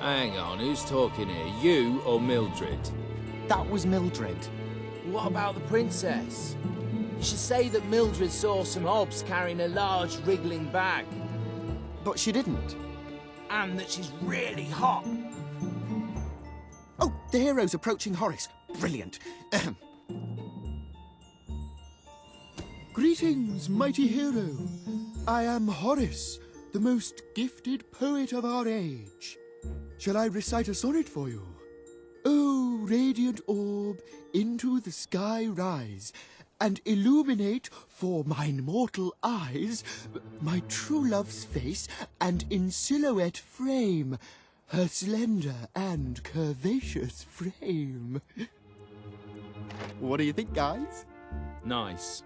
Hang on, who's talking here? You or Mildred? That was Mildred. What about the princess? You should say that Mildred saw some hobs carrying a large wriggling bag. But she didn't. And that she's really hot. Oh, the hero's approaching Horace. Brilliant. Ahem. Greetings, mighty hero. I am Horace, the most gifted poet of our age. Shall I recite a sonnet for you? Oh, radiant orb, into the sky rise, and illuminate for mine mortal eyes my true love's face, and in silhouette frame her slender and curvaceous frame. What do you think, guys? Nice.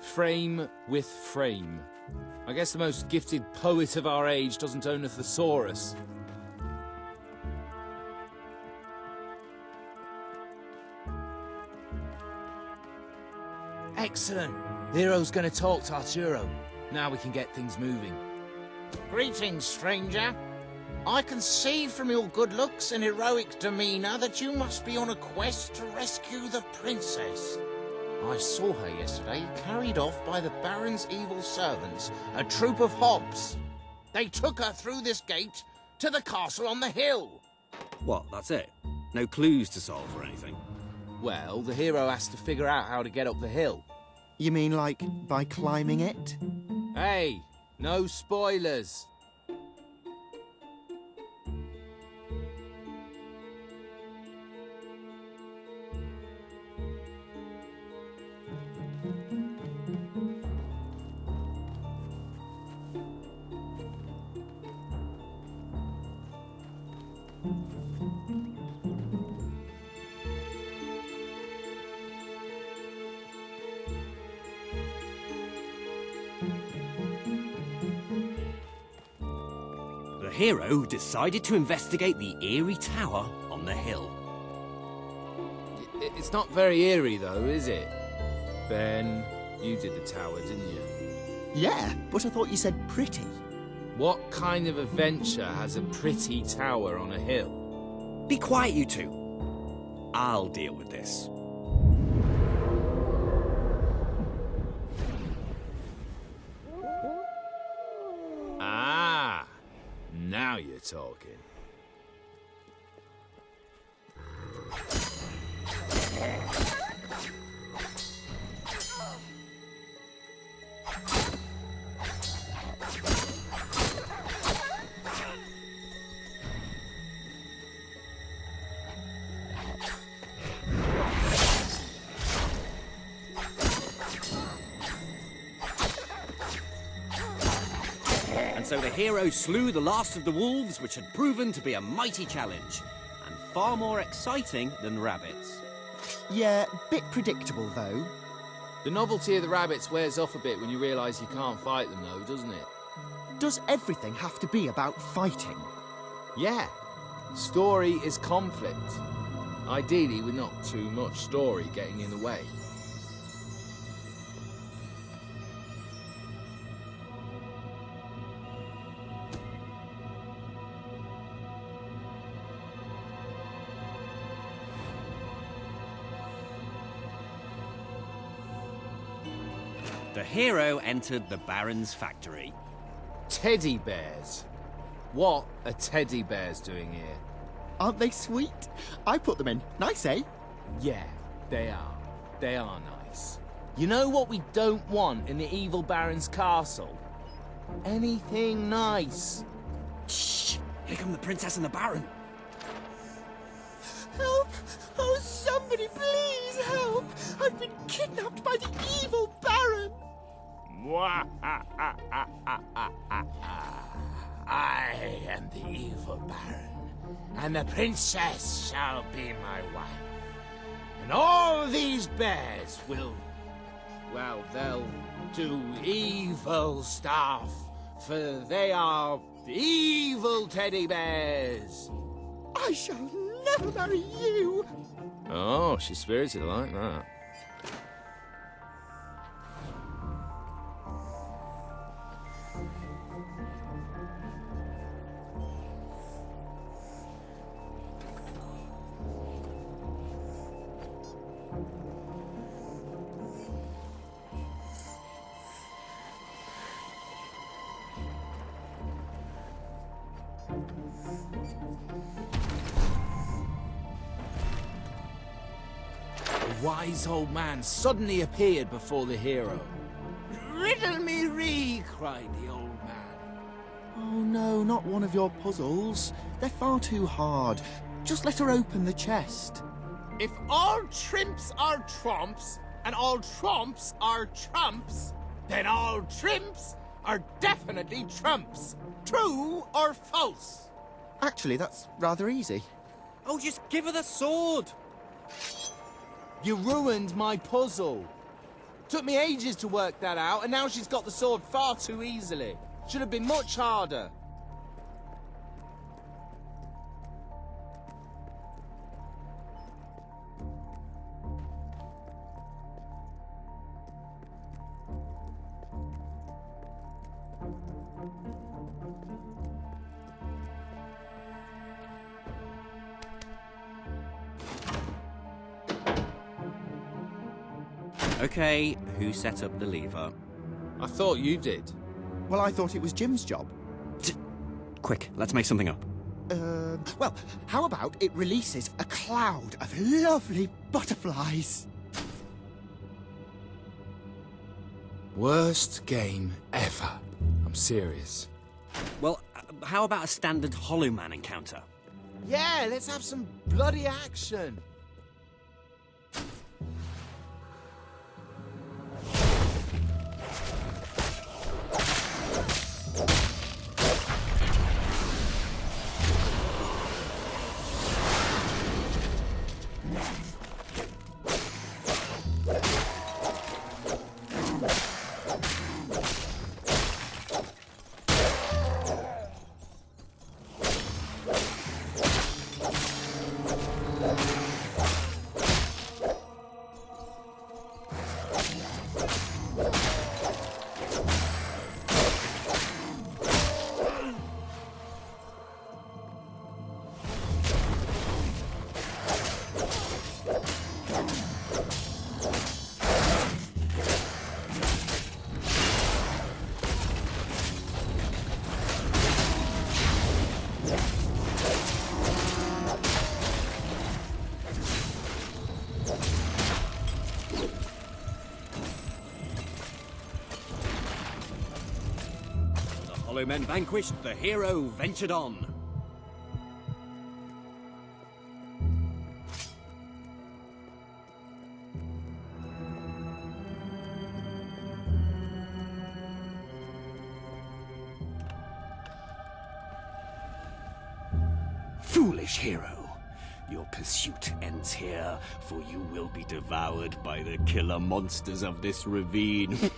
Frame with frame. I guess the most gifted poet of our age doesn't own a thesaurus. Excellent. The hero's going to talk to Arturo. Now we can get things moving. Greetings, stranger. I can see from your good looks and heroic demeanour that you must be on a quest to rescue the princess. I saw her yesterday, carried off by the Baron's evil servants, a troop of hobs. They took her through this gate to the castle on the hill. What, that's it? No clues to solve or anything? Well, the hero has to figure out how to get up the hill. You mean like by climbing it? Hey, no spoilers. The hero decided to investigate the eerie tower on the hill. It's not very eerie, though, is it? Ben, you did the tower, didn't you? Yeah, but I thought you said pretty. What kind of adventure has a pretty tower on a hill? Be quiet, you two. I'll deal with this. Ah, now you're talking. And so the hero slew the last of the wolves, which had proven to be a mighty challenge, and far more exciting than rabbits. Yeah, bit predictable though. The novelty of the rabbits wears off a bit when you realise you can't fight them, though, doesn't it? Does everything have to be about fighting? Yeah. Story is conflict. Ideally, with not too much story getting in the way. The hero entered the Baron's factory. Teddy bears. What are teddy bears doing here? Aren't they sweet? I put them in. Nice, eh? Yeah, they are. They are nice. You know what we don't want in the evil Baron's castle? Anything nice. Shh! Here come the princess and the Baron. Help! Oh, somebody please help! I've been kidnapped by the evil Baron! I am the evil Baron, and the princess shall be my wife. And all these bears will, well, they'll do evil stuff, for they are evil teddy bears. I shall never marry you! Oh, she's spirited like that. A wise old man suddenly appeared before the hero. "Riddle me ree!" cried the old man. Oh no, not one of your puzzles. They're far too hard. Just let her open the chest. If all trimps are trumps, and all trumps are trumps, then all trimps are definitely trumps. True or false? Actually, that's rather easy. Oh, just give her the sword! You ruined my puzzle. Took me ages to work that out, and now she's got the sword far too easily. Should have been much harder. Okay, who set up the lever? I thought you did. Well, I thought it was Jim's job. Quick, let's make something up. Well, how about it releases a cloud of lovely butterflies? Worst game ever. I'm serious. Well, how about a standard Hollow Man encounter? Yeah, let's have some bloody action. Hollow Men vanquished, the hero ventured on. Foolish hero. Your pursuit ends here, for you will be devoured by the killer monsters of this ravine.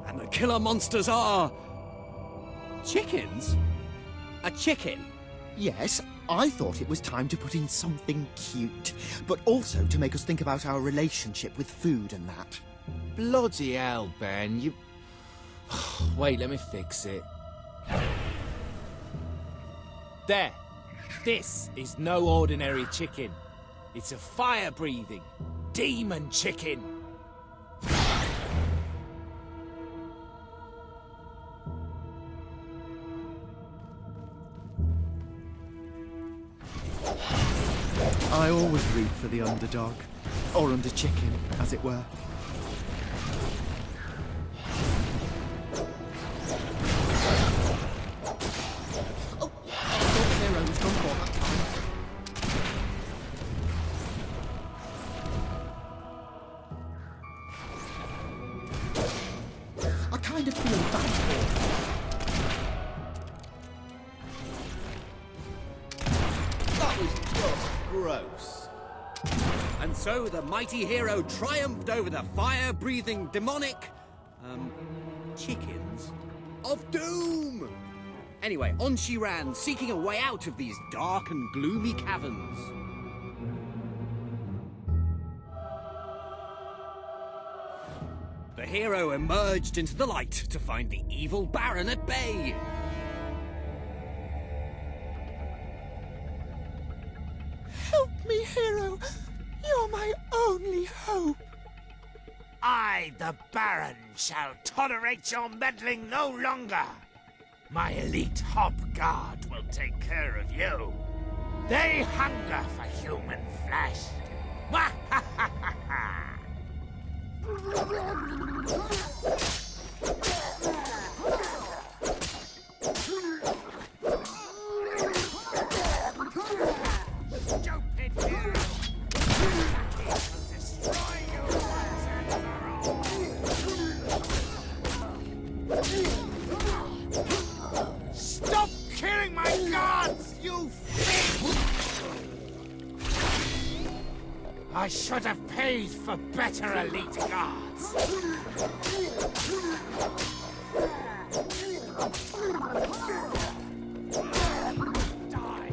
And the killer monsters are... chickens? A chicken? Yes, I thought it was time to put in something cute, but also to make us think about our relationship with food and that. Bloody hell, Ben, you... Wait, let me fix it. There. This is no ordinary chicken. It's a fire-breathing demon chicken. I always root for the underdog, or under chicken, as it were. Oh, I thought the hero was done for that time. I kind of feel bad for him. That was just gross. And so the mighty hero triumphed over the fire-breathing demonic... chickens of doom! Anyway, on she ran, seeking a way out of these dark and gloomy caverns. The hero emerged into the light to find the evil Baron at bay. Help me, hero. You're my only hope. I, the Baron, shall tolerate your meddling no longer. My elite Hob Guard will take care of you. They hunger for human flesh. Wah ha ha ha ha! Stupid hero! He will destroy you once and for all. Stop killing my guards, you fiend! I should have paid for better elite guards. Die.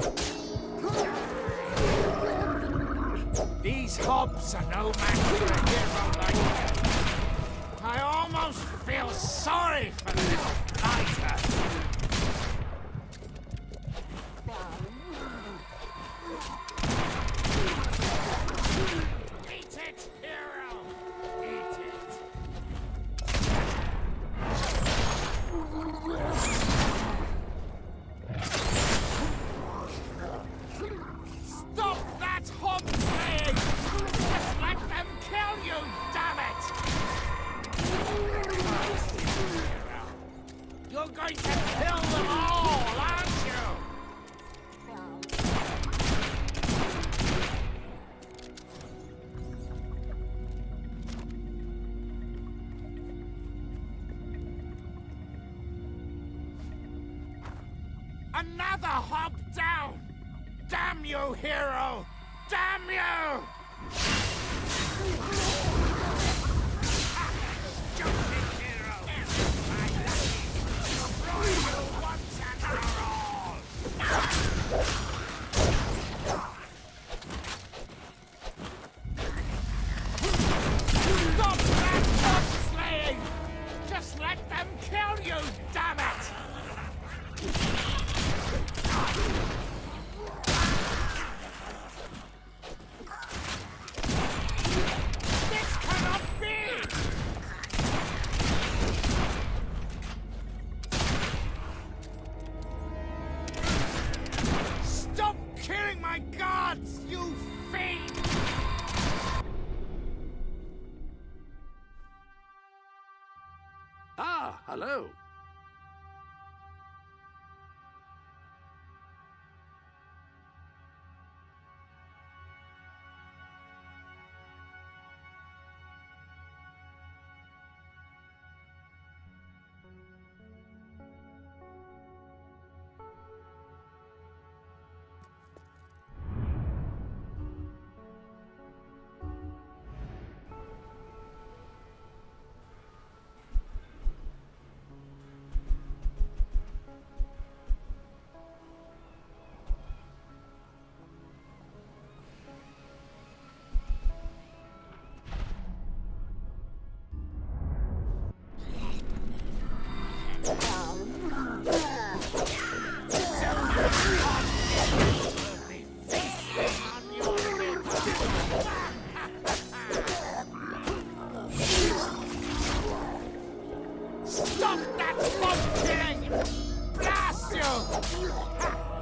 These hobs are no match for a hero like you. I almost feel sorry for the little blighter. Eat it, hero! Eat it! Stop that hob slaying! Just let them kill you, damn it! Hero. You're going to kill them all, aren't you? Another hob down! Damn you, hero! Damn you! Stupid hero! My lucky! Destroy you once and for all! Stop that hob slaying! Just let them kill you, damn it! This cannot be! Stop killing my guards, you fiend! Ah, hello. Stop that mob killing! Blast you!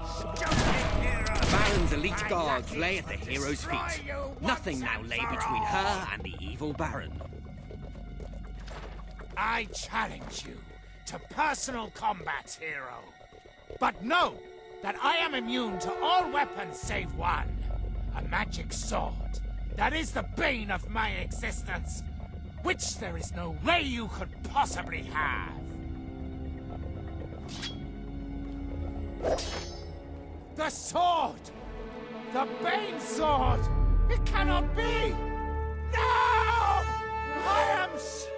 Stupid hero! Baron's elite guards lay at the hero's feet. Nothing now lay between her and the evil Baron. I challenge you to personal combat, hero. But know that I am immune to all weapons save one. A magic sword. That is the bane of my existence. Which there is no way you could possibly have. The sword! The Bane sword! It cannot be! No! I am slain!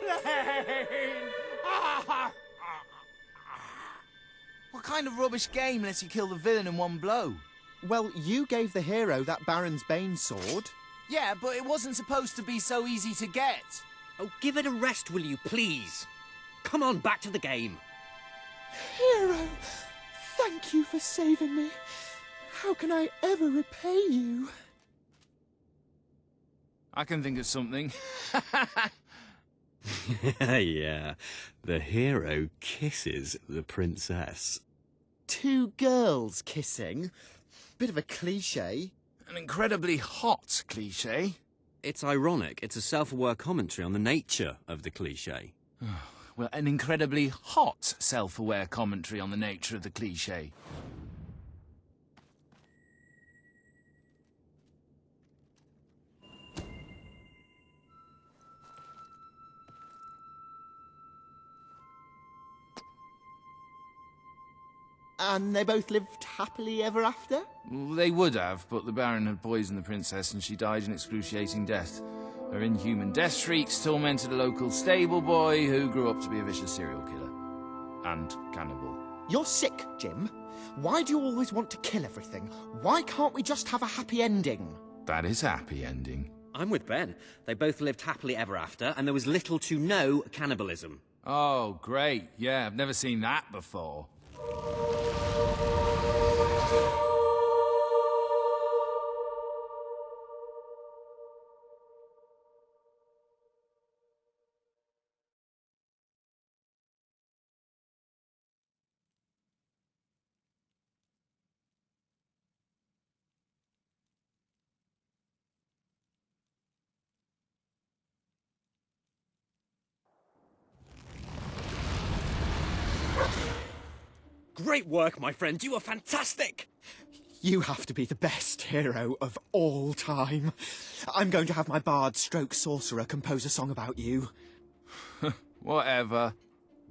What kind of rubbish game lets you kill the villain in one blow? Well, you gave the hero that Baron's Bane sword. Yeah, but it wasn't supposed to be so easy to get. Oh, give it a rest, will you, please? Come on, back to the game. Hero, thank you for saving me. How can I ever repay you? I can think of something. Yeah, the hero kisses the princess. Two girls kissing? Bit of a cliché. An incredibly hot cliché. It's ironic. It's a self-aware commentary on the nature of the cliché. Well, an incredibly hot self-aware commentary on the nature of the cliché. And they both lived happily ever after? Well, they would have, but the Baron had poisoned the princess and she died an excruciating death. Her inhuman death shrieks tormented a local stable boy who grew up to be a vicious serial killer. And cannibal. You're sick, Jim. Why do you always want to kill everything? Why can't we just have a happy ending? That is a happy ending. I'm with Ben. They both lived happily ever after, and there was little to no cannibalism. Oh, great. Yeah, I've never seen that before. Great work, my friend. You were fantastic. You have to be the best hero of all time. I'm going to have my bard stroke sorcerer compose a song about you. Whatever.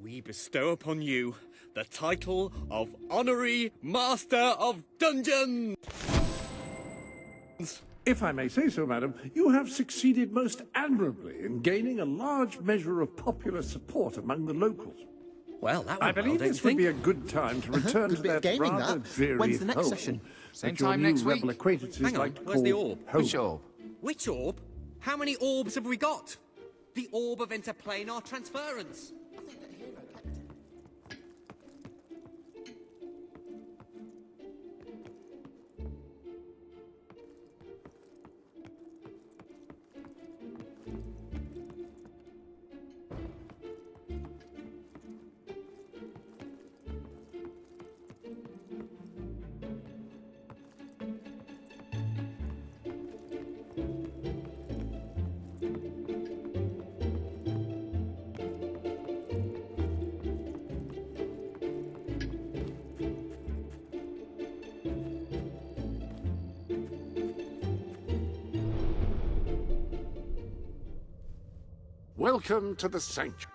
We bestow upon you the title of Honorary Master of Dungeons. If I may say so, madam, you have succeeded most admirably in gaining a large measure of popular support among the locals. Well, that I went well, believe don't this you would think? be a good time to return to Good bit of that gaming, rather that. dreary When's the next home session? Same that your time new next week. rebel acquaintances Hang on, like to where's the call orb? home. Which orb? Which orb? How many orbs have we got? The orb of interplanar transference. Welcome to the sanctuary.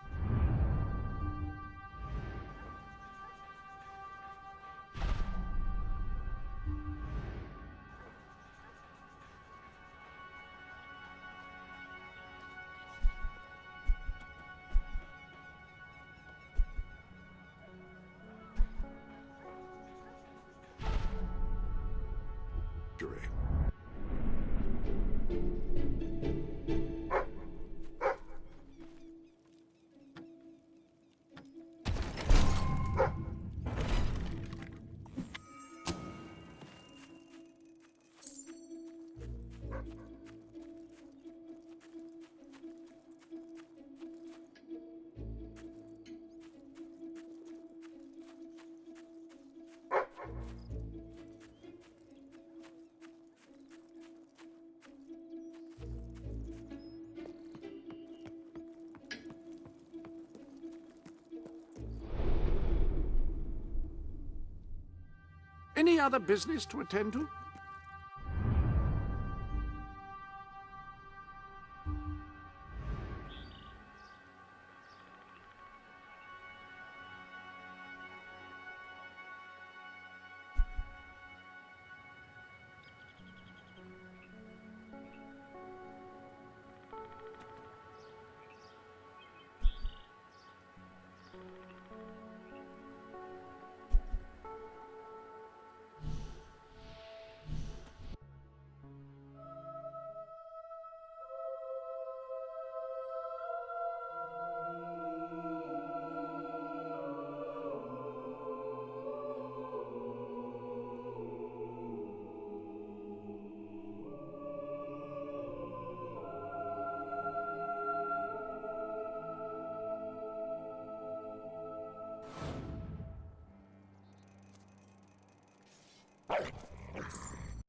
Any other business to attend to?